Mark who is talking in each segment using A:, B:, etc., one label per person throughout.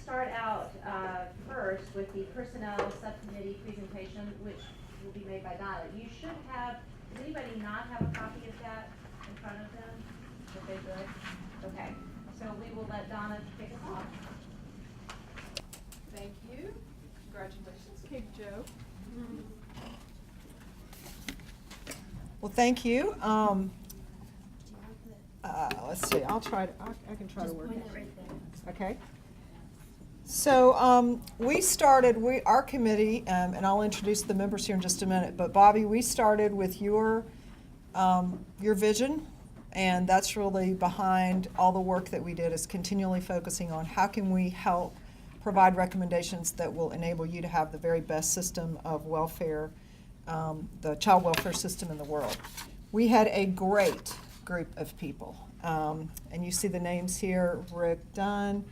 A: start out first with the Personnel Subcommittee presentation, which will be made by Donna. You should have, does anybody not have a copy of that in front of them? Okay, good. Okay, so we will let Donna kick us off.
B: Thank you. Congratulations, Katie Joe.
C: Well, thank you. Let's see. I can try to work it.
D: Right there.
C: Okay. So our committee, and I'll introduce the members here in just a minute. But Bobby, we started with your vision, and that's really behind all the work that we did. Is continually focusing on how can we help provide recommendations that will enable you to have the very best system of welfare, the child welfare system in the world. We had a great group of people, and you see the names here: Rick Dunn,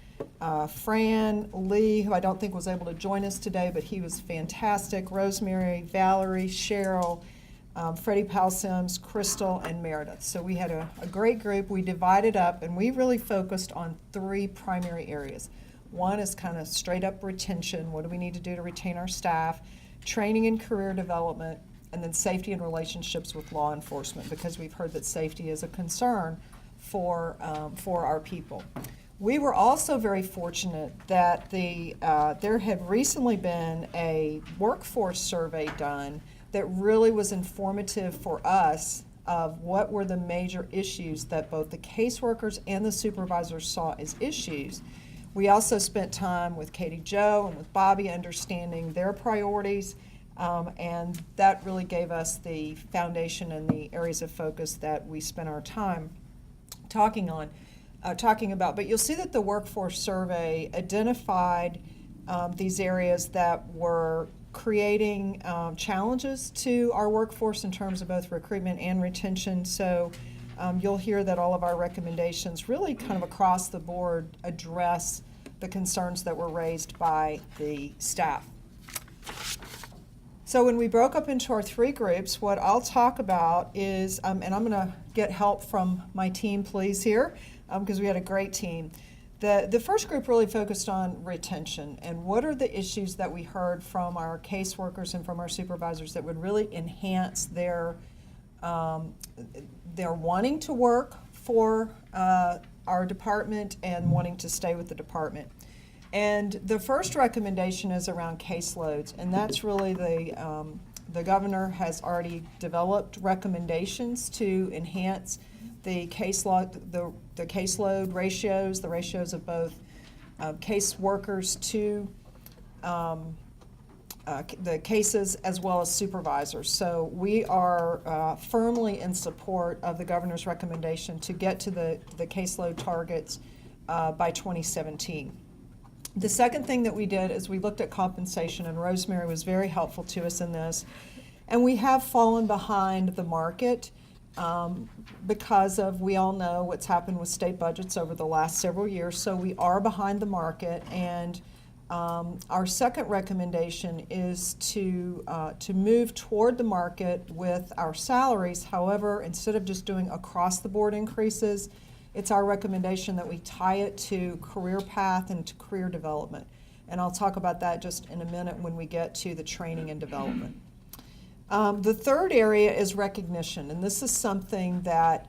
C: Fran, Lee, who I don't think was able to join us today, but he was fantastic, Rosemary, Valerie, Cheryl, Freddie Powell-Sims, Crystal, and Meredith. So we had a great group. We divided up, and we really focused on 3 primary areas. One is kind of straight up retention. What do we need to do to retain our staff? Training and career development, and then safety and relationships with law enforcement, because we've heard that safety is a concern for our people. We were also very fortunate that there had recently been a workforce survey done that really was informative for us of what were the major issues that both the caseworkers and the supervisors saw as issues. We also spent time with Katie Joe and with Bobby understanding their priorities, and that really gave us the foundation and the areas of focus that we spent our time talking about. But you'll see that the workforce survey identified these areas that were creating challenges to our workforce in terms of both recruitment and retention. So you'll hear that all of our recommendations really kind of across the board address the concerns that were raised by the staff. So when we broke up into our 3 groups, what I'll talk about is, and I'm going to get help from my team, please, here, because we had a great team. The first group really focused on retention and what are the issues that we heard from our caseworkers and from our supervisors that would really enhance their wanting to work for our department and wanting to stay with the department. And the first recommendation is around caseloads, and that's really the governor has already developed recommendations to enhance the caseload ratios, the ratios of both case workers to the cases as well as supervisors. So we are firmly in support of the governor's recommendation to get to the caseload targets by 2017. The second thing that we did is we looked at compensation, and Rosemary was very helpful to us in this. And we have fallen behind the market because of, we all know what's happened with state budgets over the last several years. So we are behind the market, and our second recommendation is to move toward the market with our salaries. However, instead of just doing across-the-board increases, it's our recommendation that we tie it to career path and to career development. And I'll talk about that just in a minute when we get to the training and development. The third area is recognition, and this is something that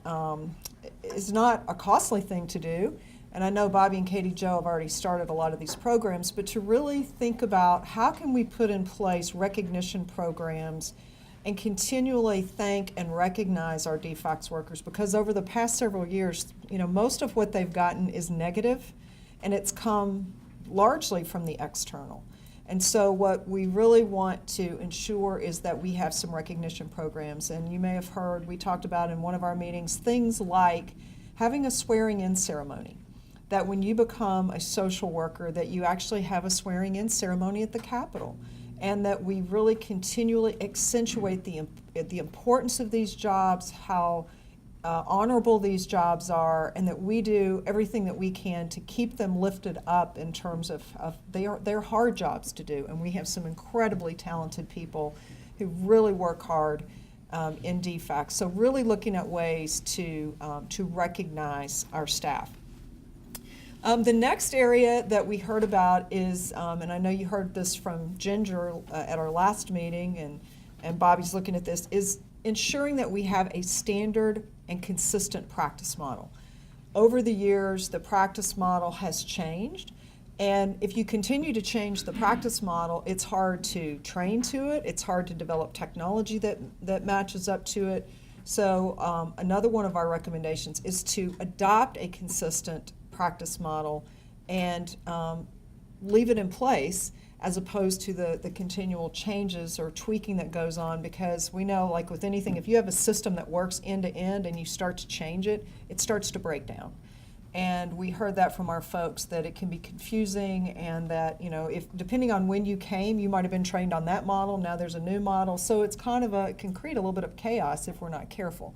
C: is not a costly thing to do. And I know Bobby and Katie Joe have already started a lot of these programs, but to really think about how can we put in place recognition programs and continually thank and recognize our DFACS workers, because over the past several years, most of what they've gotten is negative, and it's come largely from the external. And so what we really want to ensure is that we have some recognition programs. And you may have heard, we talked about in one of our meetings, things like having a swearing-in ceremony. That when you become a social worker, that you actually have a swearing-in ceremony at the Capitol. And that we really continually accentuate the importance of these jobs, how honorable these jobs are, and that we do everything that we can to keep them lifted up in terms of they're hard jobs to do. And we have some incredibly talented people who really work hard in DFACS. So really looking at ways to recognize our staff. The next area that we heard about is, and I know you heard this from Ginger at our last meeting, and Bobby's looking at this, is ensuring that we have a standard and consistent practice model. Over the years, the practice model has changed, and if you continue to change the practice model, it's hard to train to it, it's hard to develop technology that matches up to it. So another one of our recommendations is to adopt a consistent practice model and leave it in place as opposed to the continual changes or tweaking that goes on, because we know, like with anything, if you have a system that works end to end and you start to change it, it starts to break down. And we heard that from our folks, that it can be confusing, and that, you know, if depending on when you came, you might have been trained on that model, now there's a new model, so it's kind of it can create a little bit of chaos if we're not careful.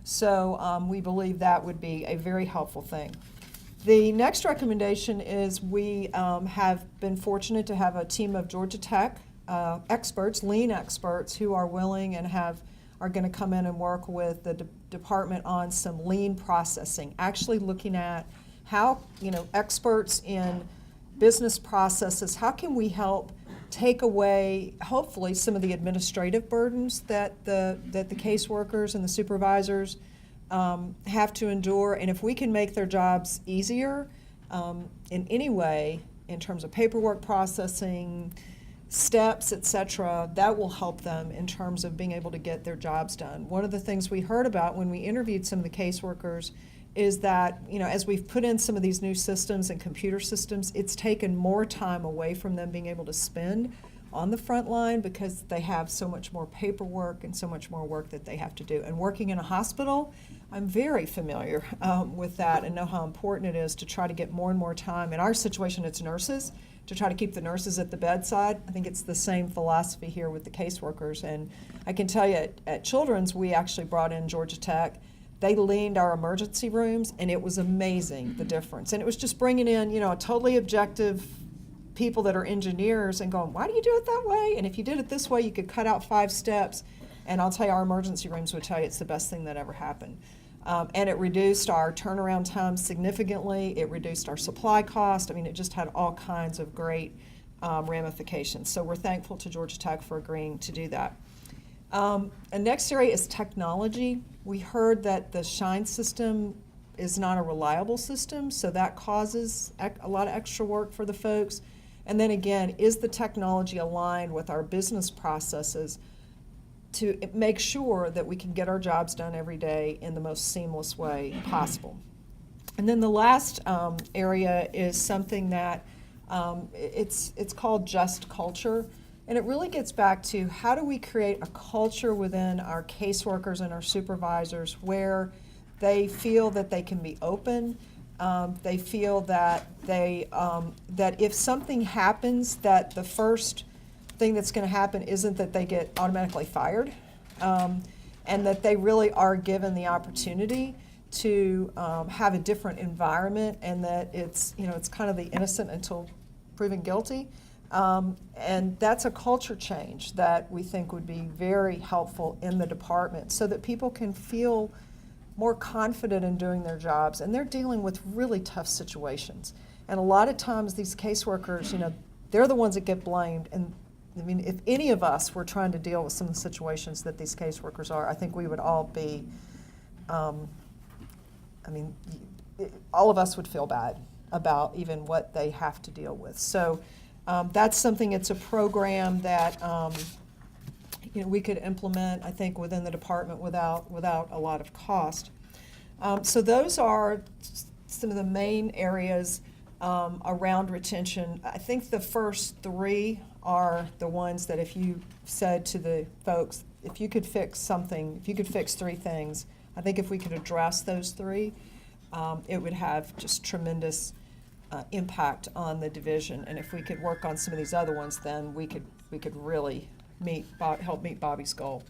C: So we believe that would be a very helpful thing. The next recommendation is we have been fortunate to have a team of Georgia Tech experts, lean experts, who are willing and are going to come in and work with the department on some lean processing, actually looking at how, you know, experts in business processes, how can we help take away, hopefully, some of the administrative burdens that the caseworkers and the supervisors have to endure, and if we can make their jobs easier in any way, in terms of paperwork processing, steps, etc., that will help them in terms of being able to get their jobs done. One of the things we heard about when we interviewed some of the caseworkers is that, you know, as we've put in some of these new systems and computer systems, it's taken more time away from them being able to spend on the front line, because they have so much more paperwork and so much more work that they have to do. And working in a hospital, I'm very familiar with that and know how important it is to try to get more and more time. In our situation, it's nurses, to try to keep the nurses at the bedside. I think it's the same philosophy here with the caseworkers. And I can tell you at Children's, we actually brought in Georgia Tech. They leaned our emergency rooms, and it was amazing, the difference. And it was just bringing in, you know, a totally objective people that are engineers and going, why do you do it that way? And if you did it this way, you could cut out 5 steps. And I'll tell you, our emergency rooms would tell you it's the best thing that ever happened. And it reduced our turnaround time significantly. It reduced our supply cost. I mean, it just had all kinds of great ramifications. So we're thankful to Georgia Tech for agreeing to do that. The next area is technology. We heard that the SHINE system is not a reliable system, so that causes a lot of extra work for the folks. And then again, is the technology aligned with our business processes to make sure that we can get our jobs done every day in the most seamless way possible? And then the last area is something that it's called just culture. And it really gets back to, how do we create a culture within our caseworkers and our supervisors where they feel that they can be open, they feel that that if something happens, that the first thing that's going to happen isn't that they get automatically fired, and that they really are given the opportunity to have a different environment, and that it's, you know, it's kind of the innocent until proven guilty. And that's a culture change that we think would be very helpful in the department, so that people can feel more confident in doing their jobs. And they're dealing with really tough situations. And a lot of times these caseworkers, you know, they're the ones that get blamed. And I mean, if any of us were trying to deal with some of the situations that these caseworkers are, I think we would all be, I mean, all of us would feel bad about even what they have to deal with. So that's something, it's a program that you know, we could implement, I think, within the department without a lot of cost. So those are some of the main areas around retention. I think the first 3 are the ones that, if you said to the folks, if you could fix something, if you could fix 3 things, I think if we could address those 3, it would have just tremendous impact on the division. And if we could work on some of these other ones, then we could really help meet Bobby's goal.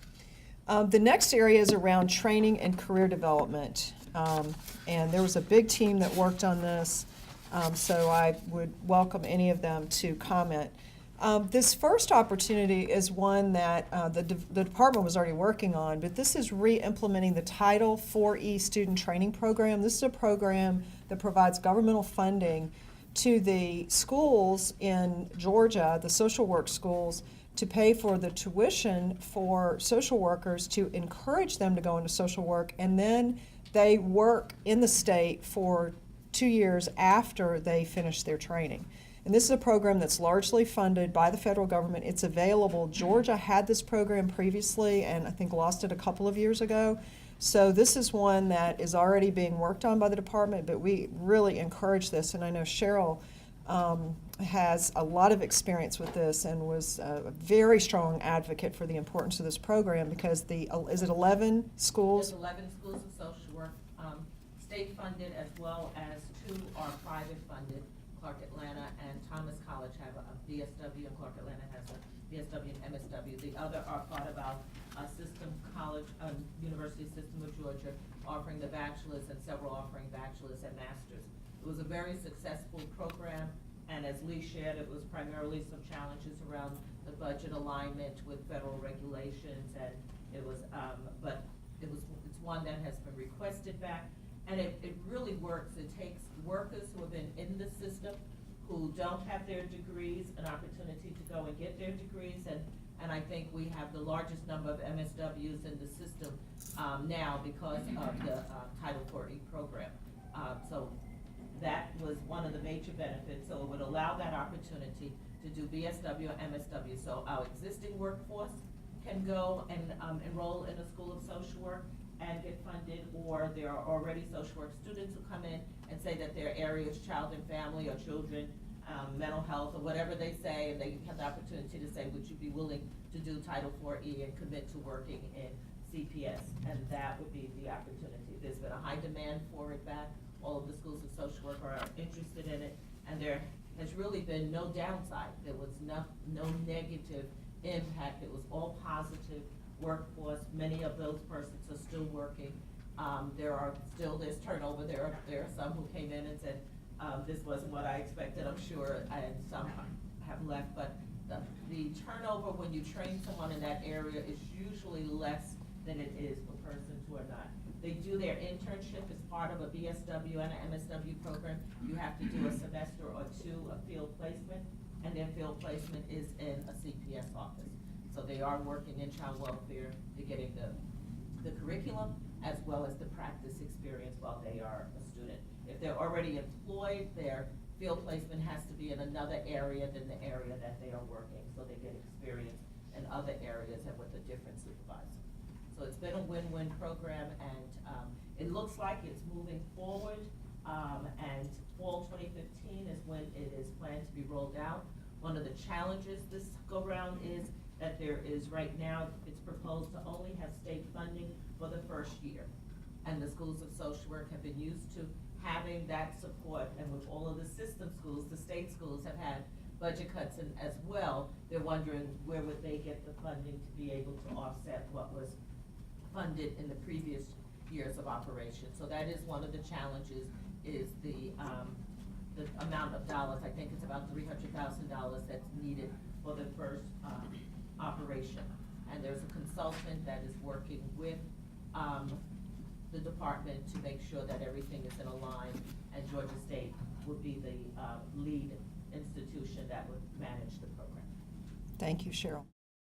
C: The next area is around training and career development. And there was a big team that worked on this, so I would welcome any of them to comment. This first opportunity is one that the department was already working on, but this is re-implementing the Title IV-E student training program. This is a program that provides governmental funding to the schools in Georgia, the social work schools, to pay for the tuition for social workers to encourage them to go into social work, and then they work in the state for 2 years after they finish their training. And this is a program that's largely funded by the federal government. It's available. Georgia had this program previously and I think lost it a couple of years ago. So this is one that is already being worked on by the department, but we really encourage this. And I know Cheryl has a lot of experience with this and was a very strong advocate for the importance of this program because is it 11 schools?
D: There's 11 schools of social work, state funded as well as 2 are private funded. Clark Atlanta and Thomas College have a BSW, and Clark Atlanta has a BSW and MSW. The other are part of our system college, university system of Georgia, offering the bachelor's and several offering bachelor's and master's. It was a very successful program, and as Lee shared, it was primarily some challenges around the budget alignment with federal regulations, and it was, it's one that has been requested back. And it really works. It takes workers who have been in the system, who don't have their degrees, an opportunity to go and get their degrees. And I think we have the largest number of MSWs in the system now because of the Title IV-E program. So that was one of the major benefits. So it would allow that opportunity to do BSW or MSW. So our existing workforce can go and enroll in a school of social work and get funded, or there are already social work students who come in and say that their area is child and family or children, mental health, or whatever they say, and they have the opportunity to say, would you be willing to do Title IV-E and commit to working in CPS? And that would be the opportunity. There's been a high demand for it back. All of the schools of social work are interested in it, and there has really been no downside. There was no negative impact. It was all positive workforce. Many of those persons are still working. There's turnover. There are some who came in and said, this wasn't what I expected, I'm sure, and some have left, but the turnover when you train someone in that area is usually less than it is for persons who are not. They do their internship as part of a BSW and an MSW program. You have to do a semester or 2 of field placement, and their field placement is in a CPS office. So they are working in child welfare. They're getting the curriculum as well as the practice experience while they are a student. If they're already employed, their field placement has to be in another area than the area that they are working. So they get experience in other areas and with a different supervisor. So it's been a win-win program, and it looks like it's moving forward. And fall 2015 is when it is planned to be rolled out. One of the challenges this go-round is that there is right now, it's proposed to only have state funding for the first year. And the schools of social work have been used to having that support, and with all of the system schools, the state schools have had budget cuts as well. They're wondering where would they get the funding to be able to offset what was funded in the previous years of operation. So that is one of the challenges, is the amount of dollars. I think it's about $300,000 that's needed for the first operation. And there's a consultant that is working with the department to make sure that everything is in a line, and Georgia State would be the lead institution that would manage the program.
C: Thank you, Cheryl.